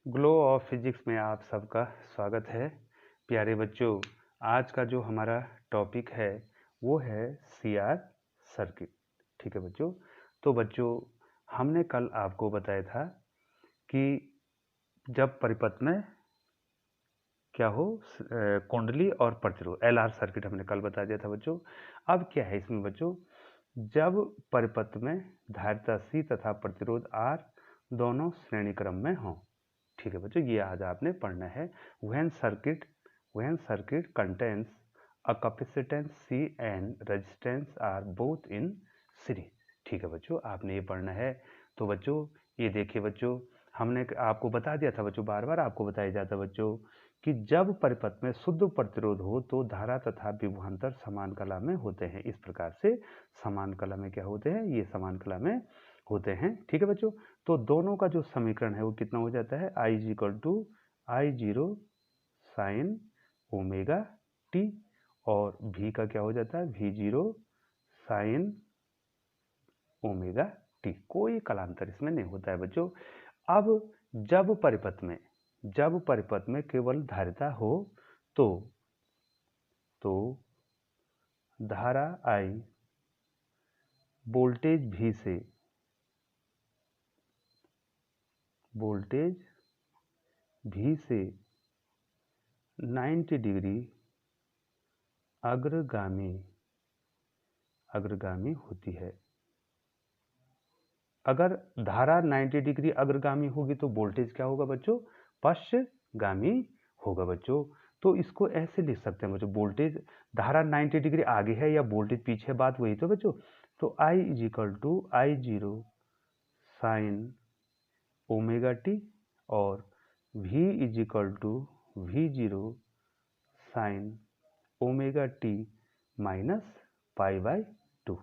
Glow of physics में आप सबका स्वागत है। प्यारे बच्चों, आज का जो हमारा टॉपिक है वो है सीआर सर्किट। ठीक है बच्चों। तो बच्चों, हमने कल आपको बताया था कि जब परिपथ में क्या हो कुंडली और प्रतिरोध एलआर सर्किट हमने कल बता दिया था बच्चों। अब क्या है इसमें बच्चों, जब परिपथ में धारिता सी तथा प्रतिरोध आर दोनों श्रेणी क्रम में हों। ठीक है बच्चों, ये आज आपने पढ़ना है। when circuit contains a capacitance C and resistance are both in series। ठीक है बच्चों, आपने ये पढ़ना है। तो बच्चों ये देखिए बच्चों, हमने आपको बता दिया था बच्चों, बार बार आपको बताया जाता बच्चों कि जब परिपथ में शुद्ध प्रतिरोध हो तो धारा तथा विभवांतर समान कला में होते हैं। इस प्रकार से समान कला में क्या होते हैं, ये समान कला में होते हैं। ठीक है बच्चों, तो दोनों का जो समीकरण है वो कितना हो जाता है, I is equal to I0 sine omega t, और V का क्या हो जाता है, V0 साइन ओमेगा टी। कोई कलांतर इसमें नहीं होता है बच्चों। अब जब परिपथ में केवल धारिता हो तो धारा I वोल्टेज V से 90 डिग्री अग्रगामी होती है। अगर धारा 90 डिग्री अग्रगामी होगी तो वोल्टेज क्या होगा बच्चों, पश्चगामी होगा बच्चों। तो इसको ऐसे लिख सकते हैं बच्चों, वोल्टेज धारा 90 डिग्री आगे है या वोल्टेज पीछे, बात वही तो बच्चों। तो I is equal to I0 sine omega t और V is equal to V0 sine omega t minus pi by 2।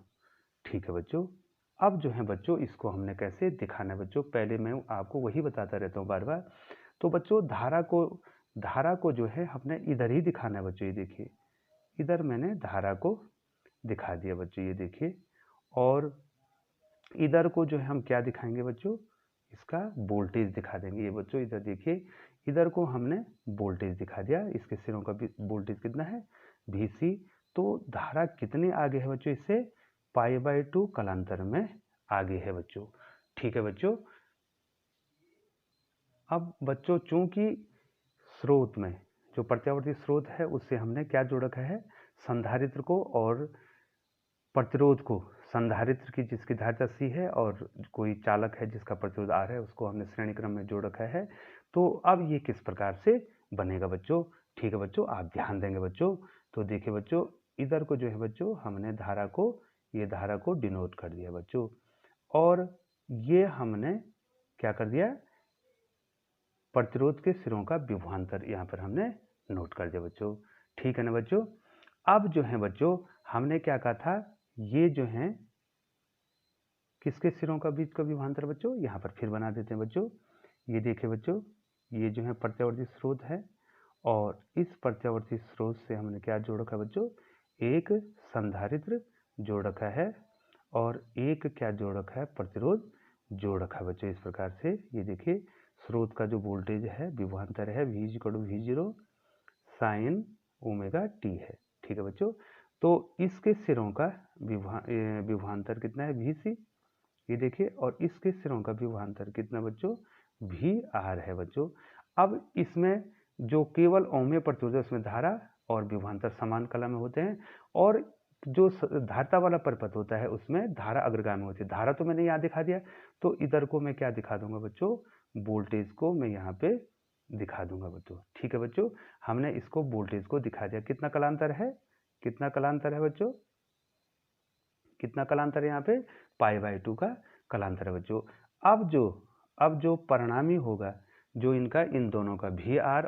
ठीक है बच्चों। अब जो है बच्चों, इसको हमने कैसे दिखाना है बच्चों, पहले मैं आपको वही बताता रहता हूँ बार बार। तो बच्चों धारा को जो है हमने इधर ही दिखाना है बच्चों। ये देखिए, इधर मैंने धारा को दिखा दिया बच्चों, ये देखिए। और इधर को जो है हम क्या दिखाएंगे बच्चों, इसका वोल्टेज दिखा देंगे। ये बच्चों इधर देखिए, इधर को हमने वोल्टेज दिखा दिया, इसके सिरों का वोल्टेज कितना है, Vc। तो धारा कितनी आगे है बच्चों, इससे पाई बाई 2 कलांतर में आगे है बच्चों। ठीक है बच्चों। अब बच्चों, चूंकि स्रोत में जो प्रत्यावर्ती स्रोत है उससे हमने क्या जोड़ रखा है, संधारित्र को, और प्रतिरोध को, संधारित्र की जिसकी धारिता C है और कोई चालक है जिसका प्रतिरोध R है, उसको हमने श्रेणी क्रम में जोड़ रखा है। तो अब ये किस प्रकार से बनेगा बच्चों। ठीक है बच्चों, आप ध्यान देंगे बच्चों। तो देखिए बच्चों, इधर को जो है बच्चों हमने ये धारा को डिनोट कर दिया बच्चों, और ये हमने क्या कर दिया, प्रतिरोध के सिरों का विभवांतर यहाँ पर हमने नोट कर दिया बच्चों। ठीक है ना बच्चों। अब जो है बच्चों, हमने क्या कहा था, ये जो है किसके सिरों का बीच का विभवांतर बच्चों, यहाँ पर फिर बना देते हैं बच्चों। ये देखिए बच्चों, ये जो है प्रत्यावर्ती स्रोत है, और इस प्रत्यावर्ती स्रोत से हमने क्या जोड़ रखा है बच्चों, एक संधारित्र जोड़ रखा है, और एक क्या जोड़ रखा है, प्रतिरोध जोड़ रखा है बच्चों। इस प्रकार से ये देखिए, स्रोत का जो वोल्टेज है विभवांतर है V0 साइन ओमेगा टी है। ठीक है बच्चों। तो इसके सिरों का विभवांतर कितना है, Vc। ये देखिए, और इसके सिरों का विभवांतर कितना बच्चों, VR है बच्चों। अब इसमें जो केवल ओम प्रतिरोध है उसमें धारा और विभवांतर समान कला में होते हैं, और जो धारिता वाला परिपथ होता है उसमें धारा अग्रगामी होती है। धारा तो मैंने यहाँ दिखा दिया, तो इधर को मैं क्या दिखा दूंगा बच्चों, वोल्टेज को मैं यहाँ पे दिखा दूंगा बच्चों। ठीक है बच्चों, हमने इसको वोल्टेज को दिखा दिया। कितना कलांतर है बच्चों, कितना कलांतर है यहाँ पे, पाई बाई 2 का कलांतर है बच्चों। अब जो परिणामी होगा, जो इनका इन दोनों का VR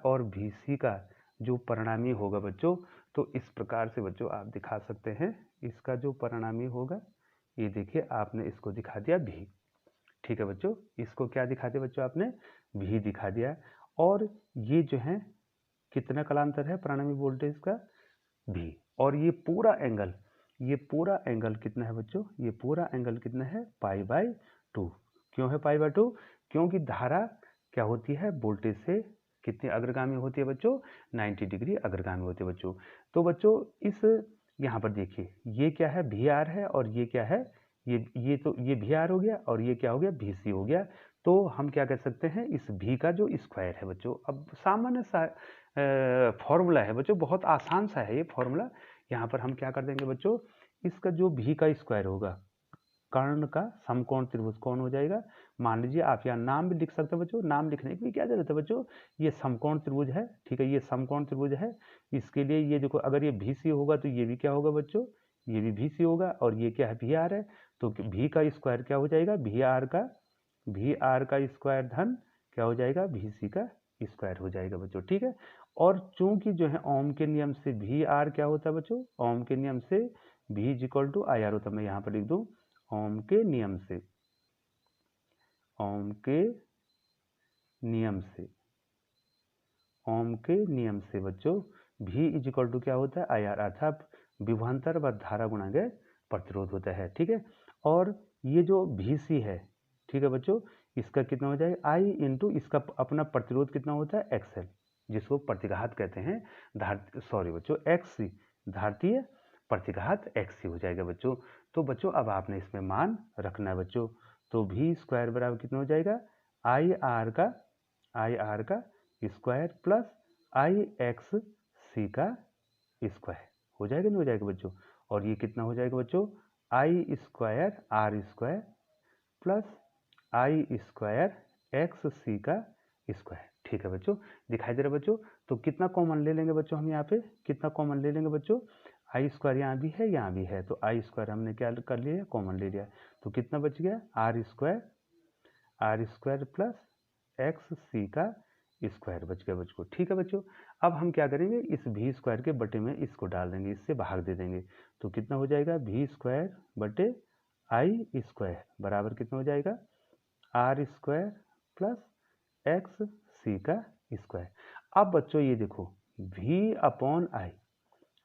और VC का जो परिणामी होगा बच्चों, तो इस प्रकार से बच्चों आप दिखा सकते हैं। इसका जो परिणामी होगा, ये देखिए आपने इसको दिखा दिया V। ठीक है बच्चों, इसको क्या दिखा दिया बच्चों, आपने V दिखा दिया। और ये जो है कितना कलांतर है परिणामी वोल्टेज का, V। और ये पूरा एंगल कितना है बच्चों, ये पूरा एंगल कितना है, पाई बाई 2। क्यों है पाई बाई 2, क्योंकि धारा क्या होती है, वोल्टेज से कितनी अग्रगामी होती है बच्चों, 90 डिग्री अग्रगामी होती है बच्चों। तो बच्चों इस यहाँ पर देखिए ये क्या है, वी आर है, और ये क्या है, ये तो ये वी आर हो गया और ये क्या हो गया, वी सी हो गया। तो हम क्या कह सकते हैं, इस v का जो स्क्वायर है बच्चों, अब सामान्य सा फॉर्मूला है बच्चों, बहुत आसान सा है ये फॉर्मूला। यहाँ पर हम क्या कर देंगे बच्चों, इसका जो v का स्क्वायर होगा, कर्ण का समकोण त्रिभुज कौन हो जाएगा। मान लीजिए आप यहाँ नाम भी लिख सकते हैं बच्चों, नाम लिखने की क्या जरूरत है बच्चों, ये समकोण त्रिभुज है, ठीक है, ये समकोण त्रिभुज है। इसके लिए ये देखो, अगर ये भी सी होगा तो ये भी क्या होगा बच्चों, ये भी सी होगा, और ये क्या है, वी आर है। तो v का स्क्वायर क्या हो जाएगा, वी आर का स्क्वायर धन क्या हो जाएगा, वी सी का स्क्वायर हो जाएगा बच्चों, ठीक है। और चूंकि जो है ओम के नियम से वी आर क्या होता है बच्चों, ओम के नियम से v is equal to I R होता है। मैं यहाँ पर लिख दूँ, ओम के नियम से, ओम के नियम से, ओम के नियम से बच्चों v इज इक्वल टू क्या होता है, आई आर, अर्थात विभवांतर व धारा गुणा गए प्रतिरोध होता है, ठीक है। और ये जो वी सी है, ठीक है बच्चों, इसका कितना हो जाएगा, आई इंटू इसका अपना प्रतिरोध कितना होता है, एक्सएल, जिसको प्रतिघात कहते हैं, सॉरी बच्चों, एक्स सी, धारतीय प्रतिघात एक्स सी हो जाएगा बच्चों। तो बच्चों अब आपने इसमें मान रखना है बच्चों। तो वी स्क्वायर बराबर कितना हो जाएगा, आई आर का स्क्वायर प्लस आई एक्स सी का स्क्वायर हो जाएगा, नहीं हो जाएगा बच्चों। और ये कितना हो जाएगा बच्चों, I square R square plus I square X C का स्क्वायर, ठीक है बच्चों, दिखाई दे रहा है बच्चों। तो कितना कॉमन ले लेंगे बच्चों, हम यहाँ पे कितना कॉमन ले लेंगे बच्चों, आई स्क्वायर यहाँ भी है, यहाँ भी है, तो आई स्क्वायर हमने क्या कर लिया, कॉमन ले लिया। तो कितना बच गया, are square plus X C का स्क्वायर बच गया बच्चों, ठीक है बच्चों। अब हम क्या करेंगे, इस भी स्क्वायर के बटे में इसको डाल देंगे, इससे भाग दे देंगे। तो कितना हो जाएगा, भी स्क्वायर बटे आई स्क्वायर बराबर कितना हो जाएगा, are square plus X C का स्क्वायर। अब बच्चों ये देखो,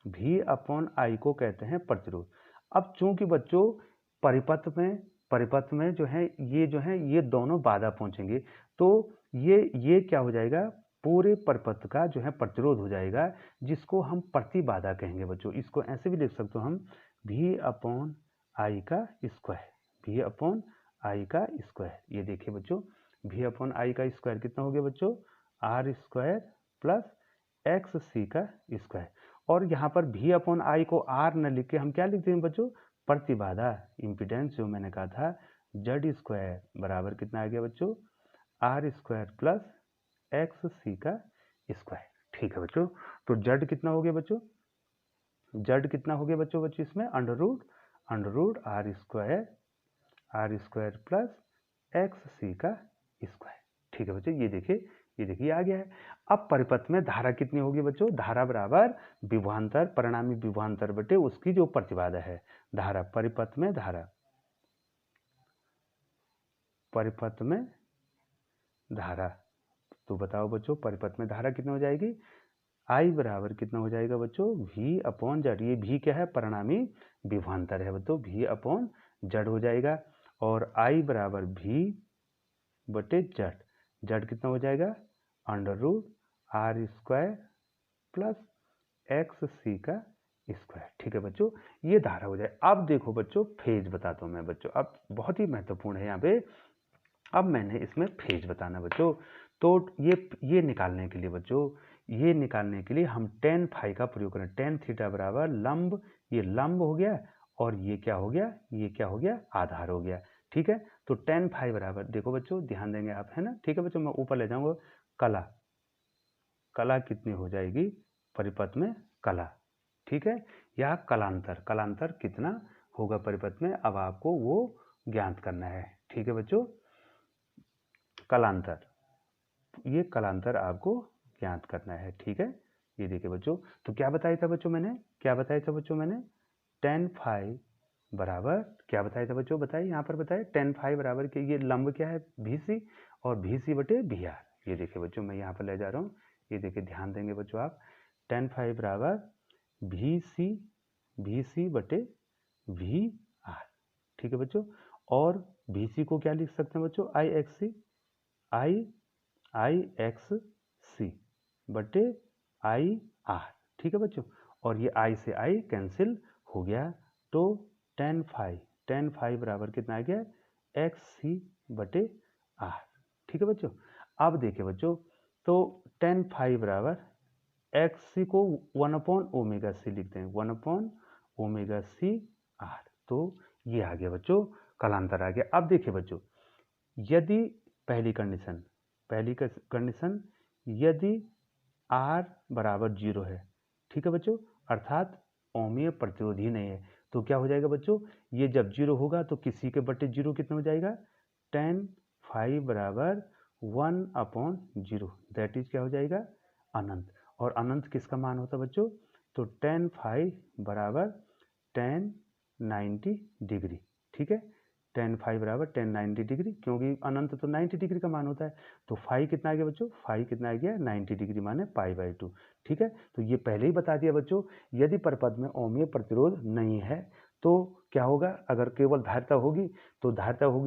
v अपॉन आई को कहते हैं प्रतिरोध। अब चूंकि बच्चों परिपथ में जो है ये दोनों बाधा पहुंचेंगे, तो ये क्या हो जाएगा, पूरे परिपथ का जो है प्रतिरोध हो जाएगा, जिसको हम प्रतिबाधा कहेंगे बच्चों। इसको ऐसे भी लिख सकते हो हम, v अपॉन आई का स्क्वायर। ये देखिए बच्चों, v अपॉन आई का स्क्वायर कितना हो गया बच्चों, are square plus X C का स्क्वायर। और यहाँ पर v अपॉन आई को r न लिख के हम क्या लिखते हैं बच्चों, प्रतिबाधा, इम्पिडेंस, जो मैंने कहा था, जेड स्क्वायर बराबर कितना आ गया बच्चों, are square plus X C का स्क्वायर, ठीक है बच्चों। तो जेड कितना हो गया बच्चों, जेड कितना हो गया बच्चों इसमें, under root R square plus X C का स्क्वायर, ठीक है बच्चों। ये देखिए आ गया है। अब परिपथ में धारा कितनी होगी बच्चों, धारा बराबर विभवांतर, परिणामी विभवांतर बटे उसकी जो प्रतिबाधा है। धारा परिपथ में धारा, तो बताओ बच्चों परिपथ में धारा कितनी हो जाएगी, आई बराबर कितना हो जाएगा बच्चों, v अपॉन जेड। ये v क्या है, परिणामी विभवांतर है बच्चों, v अपॉन जेड हो जाएगा। और आई बराबर v बटे जेड कितना हो जाएगा, under root R square plus X C का स्क्वायर, ठीक है बच्चों। ये धारा हो जाए। अब देखो बच्चों, फेज बताता हूँ मैं बच्चों, अब बहुत ही महत्वपूर्ण है यहाँ पे। अब मैंने इसमें फेज बताना बच्चों। तो ये निकालने के लिए बच्चों, ये निकालने के लिए हम टेन फाई का प्रयोग करें। टेन थीटा बराबर लंब, ये लंब हो गया, और ये क्या हो गया, आधार हो गया, ठीक है। तो टेन फाई बराबर, देखो बच्चों ध्यान देंगे आप, है ना, ठीक है बच्चों। मैं ऊपर ले जाऊंगा, कला कितनी हो जाएगी परिपथ में, कला, ठीक है, या कलांतर कितना होगा परिपथ में, अब आपको वो ज्ञात करना है, ठीक है बच्चों। ये कलांतर आपको ज्ञात करना है, ठीक है। ये देखिए बच्चों, तो क्या बताया था बच्चों मैंने, टेन फाई बराबर क्या बताया था बच्चों, बताइए यहाँ पर बताइए, टेन फाई बराबर कि ये लंब क्या है, VC, और VC बटे VR। ये देखिए बच्चों, मैं यहाँ पर ले जा रहा हूँ, ये देखिए ध्यान देंगे बच्चों आप, टेन फाई बराबर VC बटे VR, ठीक है बच्चों। और VC को क्या लिख सकते हैं बच्चों, IXC, आई एक्स सी बटे आई आर। ठीक है बच्चों, और ये आई से आई कैंसिल हो गया, तो टेन फाई बराबर कितना आ गया, एक्स सी बटे आर। ठीक है बच्चों, अब देखिए बच्चों, तो टेन फाई बराबर एक्स सी को 1/ओमेगा सी लिखते हैं, 1/ओमेगा सी आर। तो ये आ गया बच्चों, कालांतर आ गया। अब देखिए बच्चों, यदि पहली कंडीशन यदि आर बराबर 0 है, ठीक है बच्चों, अर्थात ओमीय प्रतिरोध ही नहीं है, तो क्या हो जाएगा बच्चों, ये जब 0 होगा तो किसी के बटे 0 कितना हो जाएगा, टेन फाई बराबर 1/0, दैट इज क्या हो जाएगा, अनंत। और अनंत किसका मान होता है बच्चों, तो टेन फाई बराबर 1090 डिग्री। ठीक है, टेन फाई बराबर 1090 डिग्री, क्योंकि अनंत तो 90 डिग्री का मान होता है। तो फाई कितना आ गया बच्चों, फाई कितना आ गया, 90 डिग्री माने पाई/2। ठीक है, तो ये पहले ही बता दिया बच्चों, यदि परपथ में ओमीय प्रतिरोध नहीं है तो क्या होगा, अगर केवल धारिता होगी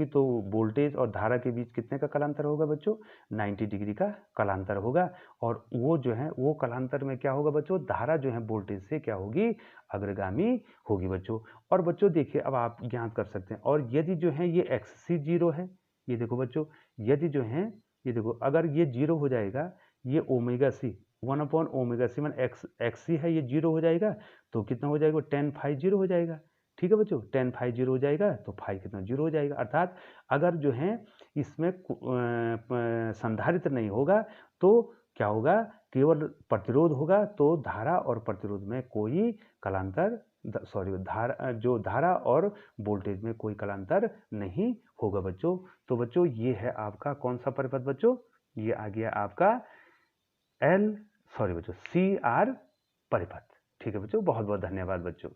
तो वोल्टेज और धारा के बीच कितने का कालांतर होगा बच्चों, 90 डिग्री का कालांतर होगा। और वो जो है वो कालांतर में क्या होगा बच्चों, धारा जो है वोल्टेज से क्या होगी, अग्रगामी होगी बच्चों। और बच्चों देखिए, अब आप ज्ञात कर सकते हैं, और यदि जो है ये एक्स सी 0 है, ये देखो बच्चों, यदि जो है ये देखो, अगर ये 0 हो जाएगा, ये ओमेगा सी 1/ओमेगा सी मान एक्स सी है, ये 0 हो जाएगा, तो कितना हो जाएगा, टेन फाई 0 हो जाएगा। ठीक है बच्चों, टेन फाई 0 हो जाएगा तो फाई कितना 0 हो जाएगा। अर्थात अगर जो है इसमें संधारित्र नहीं होगा तो क्या होगा, केवल प्रतिरोध होगा, तो धारा और प्रतिरोध में कोई कालांतर, धारा और वोल्टेज में कोई कालांतर नहीं होगा बच्चों। तो बच्चों ये है आपका कौन सा परिपथ बच्चों, ये आ गया आपका सी आर परिपथ। ठीक है बच्चों, बहुत बहुत धन्यवाद बच्चों।